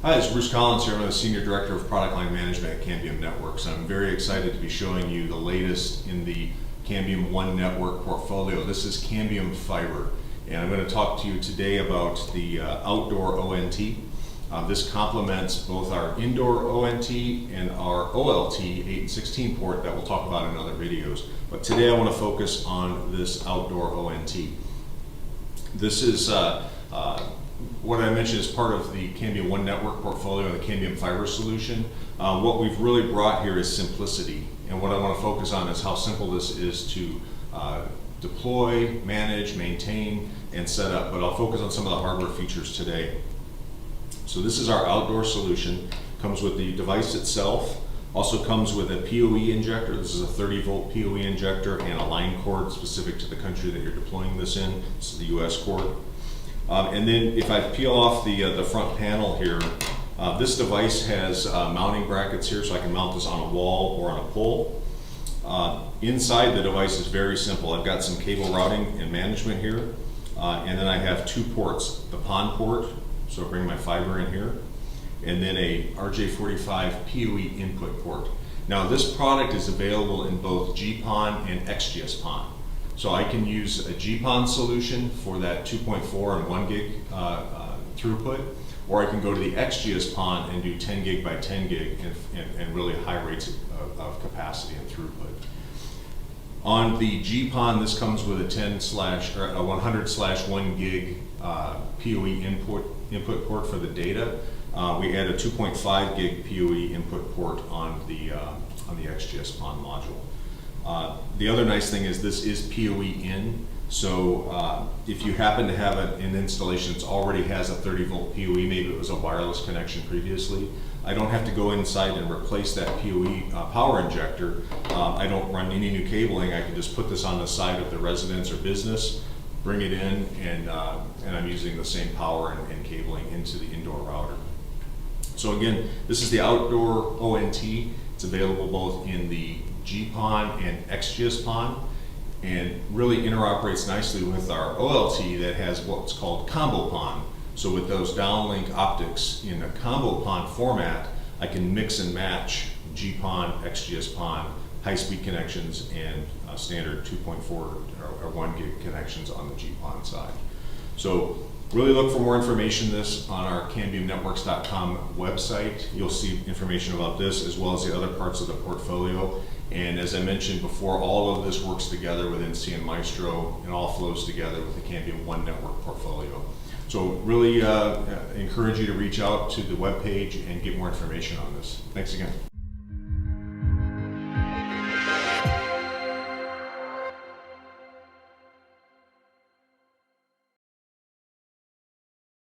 Hi, it's Bruce Collins here. I'm the Senior Director of Product Line Management at Cambium Networks. I'm very excited to be showing you the latest in the Cambium One Network portfolio. This is Cambium Fiber, and I'm going to talk to you today about the outdoor ONT. This complements both our indoor ONT and our OLT 8 and 16 port that we'll talk about in other videos. But today I want to focus on this outdoor ONT. This is what I mentioned is part of the Cambium One Network portfolio and the Cambium Fiber solution. What we've really brought here is simplicity, and what I want to focus on is how simple this is to deploy, manage, maintain, and set up, but I'll focus on some of the hardware features today. So this is our outdoor solution. Comes with the device itself, also comes with a PoE injector. This is a 30-volt PoE injector and a line cord specific to the country that you're deploying this in. This is the US cord. And then if I peel off the front panel here, this device has mounting brackets here, so I can mount this on a wall or on a pole. Inside the device is very simple. I've got some cable routing and management here, and then I have two ports, the PON port, so I bring my fiber in here, and then a RJ45 PoE input port. Now this product is available in both GPON and XGS-PON. So I can use a GPON solution for that 2.4 and 1 gig throughput, or I can go to the XGS-PON and do 10 gig by 10 gig and really high rates of capacity and throughput. On the GPON, this comes with a 100/1 gig PoE input port for the data. We add a 2.5 gig PoE input port on the XGS-PON module. The other nice thing is this is PoE in, so if you happen to have an installation that already has a 30-volt PoE, maybe it was a wireless connection previously, I don't have to go inside and replace that PoE power injector. I don't run any new cabling. I can just put this on the side of the residence or business, bring it in, and I'm using the same power and cabling into the indoor router. So again, this is the outdoor ONT. It's available both in the GPON and XGS-PON, and really interoperates nicely with our OLT that has what's called combo PON. So with those downlink optics in a combo PON format, I can mix and match GPON, XGS-PON, high-speed connections, and standard 2.4 or 1 gig connections on the GPON side. So really look for more information on this on our CambiumNetworks.com website. You'll see information about this as well as the other parts of the portfolio. And as I mentioned before, all of this works together within cnMaestro and all flows together with the Cambium One Network portfolio. So really encourage you to reach out to the webpage and get more information on this. Thanks again.